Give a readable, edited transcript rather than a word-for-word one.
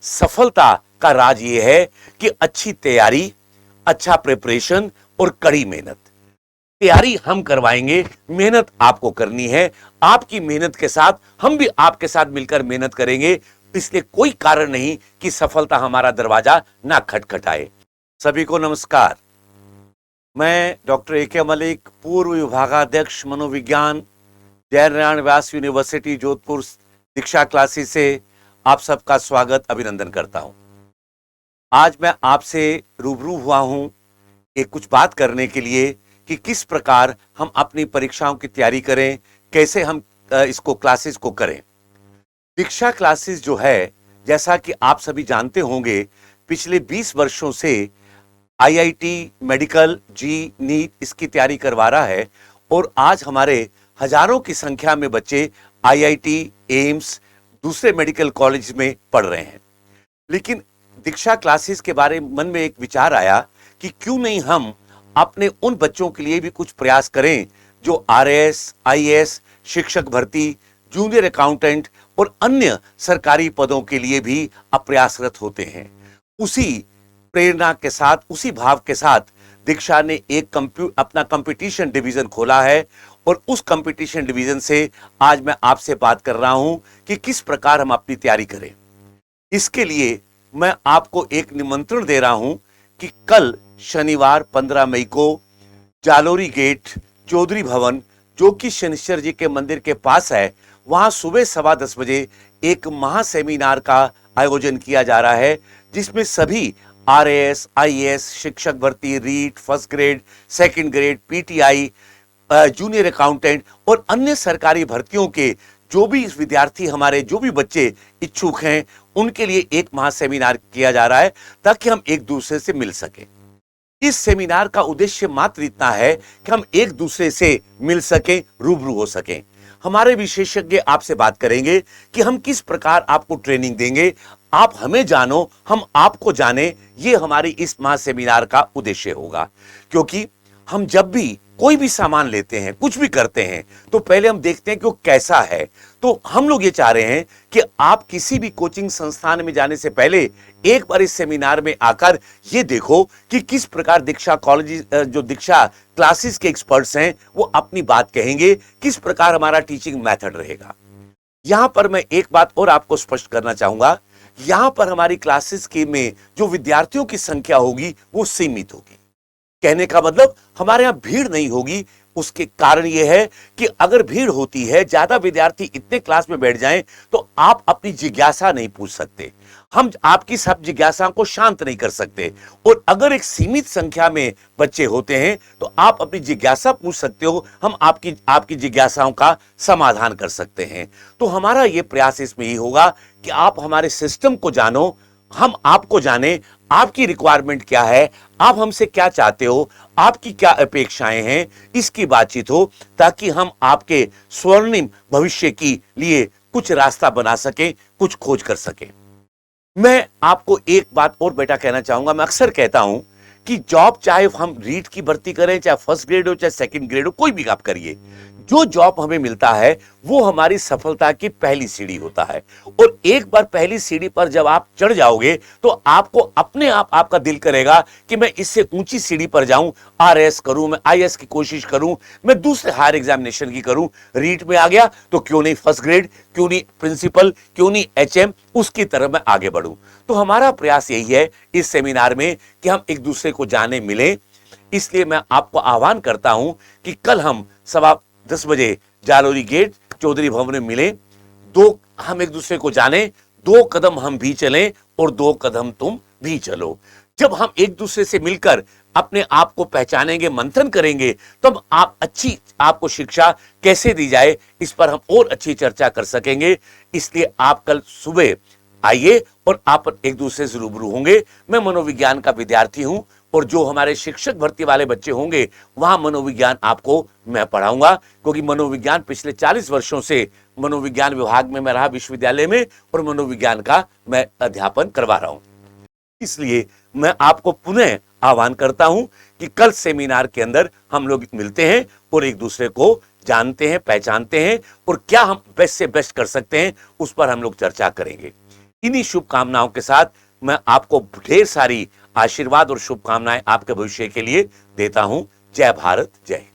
सफलता का राज ये है कि अच्छी तैयारी, अच्छा प्रिपरेशन और कड़ी मेहनत। तैयारी हम करवाएंगे, मेहनत आपको करनी है। आपकी मेहनत के साथ हम भी आपके साथ मिलकर मेहनत करेंगे, इसलिए कोई कारण नहीं कि सफलता हमारा दरवाजा ना खटखटाए। सभी को नमस्कार। मैं डॉक्टर ए.के. मलिक, पूर्व विभागाध्यक्ष मनोविज्ञान, जयनारायण व्यास यूनिवर्सिटी जोधपुर दीक्षा क्लासेस से आप सबका स्वागत अभिनंदन करता हूं। आज मैं आपसे रूबरू हुआ हूं एक कुछ बात करने के लिए कि किस प्रकार हम अपनी परीक्षाओं की तैयारी करें, कैसे हम इसको क्लासेस को करें। दीक्षा क्लासेस जो है, जैसा कि आप सभी जानते होंगे, पिछले 20 वर्षों से आईआईटी, मेडिकल, जी, नीट इसकी तैयारी करवा रहा है और आज हमारे हजारों की संख्या में बच्चे आईआईटी, एम्स, दूसरे मेडिकल कॉलेज में पढ़ रहे हैं। लेकिन दीक्षा क्लासेस के बारे में मन में एक विचार आया कि क्यों नहीं हम अपने उन बच्चों के लिए भी कुछ प्रयास करें जो आरएएस, आईएएस, शिक्षक भर्ती, जूनियर अकाउंटेंट और अन्य सरकारी पदों के लिए भी अप्रयासरत होते हैं। उसी प्रेरणा के साथ, उसी भाव के साथ दीक्षा ने एक अपना कंपटीशन डिवीजन खोला है और उस कंपटीशन डिवीजन से आज मैं आपसे बात कर रहा हूं कि किस प्रकार हम अपनी तैयारी करें। इसके लिए मैं आपको एक निमंत्रण दे रहा हूं कि कल शनिवार 15 मई को जालोरी गेट, चौधरी भवन, जो कि शनिश्चर जी के मंदिर के पास है, वहां सुबह 10:15 बजे एक महासेमिनार का आयोजन किया जा रहा है, जिसमें सभी आरएएस, आईएएस, शिक्षक भर्ती, REET, first grade, second grade, PTI, junior accountant और अन्य सरकारी भर्तियों के जो भी विद्यार्थी, हमारे जो भी बच्चे इच्छुक हैं, उनके लिए एक महासेमिनार किया जा रहा है ताकि हम एक दूसरे से मिल सकें। इस सेमिनार का उद्देश्य मात्र इतना है कि हम एक दूसरे से मिल सकें, रूबरू हो सकें। हमारे विशेषज्ञ आपसे बात करेंगे कि हम किस प्रकार आपको ट्रेनिंग देंगे, आप हमें जानो, हम आपको जाने। ये हमारी इस महासेमिनार का उद्देश्य होगा, क्योंकि हम जब भी कोई भी सामान लेते हैं, कुछ भी करते हैं, तो पहले हम देखते हैं कि वो कैसा है। तो हम लोग ये चाह रहे हैं कि आप किसी भी कोचिंग संस्थान में जाने से पहले एक बार इस सेमिनार में आकर ये देखो कि किस प्रकार दीक्षा कॉलेज, जो दीक्षा क्लासेस के एक्सपर्ट्स हैं, वो अपनी बात कहेंगे, किस प्रकार हमारा टीचिंग मेथड रहेगा। यहां पर मैं एक बात और आपको स्पष्ट करना चाहूंगा, यहां पर हमारी क्लासेस के में जो विद्यार्थियों की संख्या होगी वो सीमित होगी। कहने का मतलब हमारे यहां भीड़ नहीं होगी। उसके कारण यह है कि अगर भीड़ होती है, ज्यादा विद्यार्थी इतने क्लास में बैठ जाएं, तो आप अपनी जिज्ञासा नहीं पूछ सकते, हम आपकी सब जिज्ञासा को शांत नहीं कर सकते। और अगर एक सीमित संख्या में बच्चे होते हैं तो आप अपनी जिज्ञासा पूछ सकते हो, हम आपकी जिज्ञासाओं का समाधान कर सकते हैं। तो हमारा यह प्रयास इसमें ही होगा कि आप हमारे सिस्टम को जानो, हम आपको जाने, आपकी रिक्वायरमेंट क्या है, आप हमसे क्या चाहते हो, आपकी क्या अपेक्षाएं हैं, इसकी बातचीत हो, ताकि हम आपके स्वर्णिम भविष्य के लिए कुछ रास्ता बना सकें, कुछ खोज कर सकें। मैं आपको एक बात और बेटा कहना चाहूंगा। मैं अक्सर कहता हूं कि जॉब, चाहे हम रीट की भर्ती करें, चाहे फर्स्ट ग्रेड हो, चाहे सेकंड ग्रेड हो, कोई भी आप करिए, जो जॉब हमें मिलता है वो हमारी सफलता की पहली सीढ़ी होता है। और एक बार पहली सीढ़ी पर जब आप चढ़ जाओगे तो आपको अपने आप आपका दिल करेगा कि मैं इससे ऊंची सीढ़ी पर जाऊं, आरएस करूं, मैं आईएएस की कोशिश करूं, मैं दूसरे हायर एग्जामिनेशन की करूं। रीट में आ गया तो क्यों नहीं फर्स्ट ग्रेड, क्यों नहीं प्रिंसिपल, क्यों नहीं एचएम, उसकी तरफ मैं आगे बढ़ूं। तो हमारा प्रयास यही है इस सेमिनार में कि हम एक दूसरे को जाने, मिले। इसलिए मैं आपको आह्वान करता हूं कि कल हम 10:15 बजे जालोरी गेट, चौधरी भवन में मिले। हम एक दूसरे को जाने, 2 कदम हम भी चलें और 2 कदम तुम भी चलो। जब हम एक दूसरे से मिलकर अपने आप को पहचानेंगे, मंथन करेंगे, तब आपको शिक्षा कैसे दी जाए, इस पर हम और अच्छी चर्चा कर सकेंगे। इसलिए आप कल सुबह आइए और आप एक दूसरे से रूबरू होंगे। मैं मनोविज्ञान का विद्यार्थी हूं और जो हमारे शिक्षक भर्ती वाले बच्चे होंगे, वहां मनोविज्ञान आपको मैं पढ़ाऊंगा, क्योंकि मनोविज्ञान पिछले 40 वर्षों से मनोविज्ञान विभाग में मैं रहा विश्वविद्यालय में, और मनोविज्ञान का मैं अध्यापन करवा रहा हूं। इसलिए मैं आपको पुनः आह्वान करता हूं कि कल सेमिनार के अंदर हम लोग मिलते हैं और एक दूसरे को जानते हैं, पहचानते हैं, और क्या हम बेस्ट से बेस्ट कर सकते हैं, उस पर हम लोग चर्चा करेंगे। इन्हीं शुभकामनाओं के साथ मैं आपको ढेर सारी आशीर्वाद और शुभकामनाएं आपके भविष्य के लिए देता हूं। जय भारत, जय हिंद।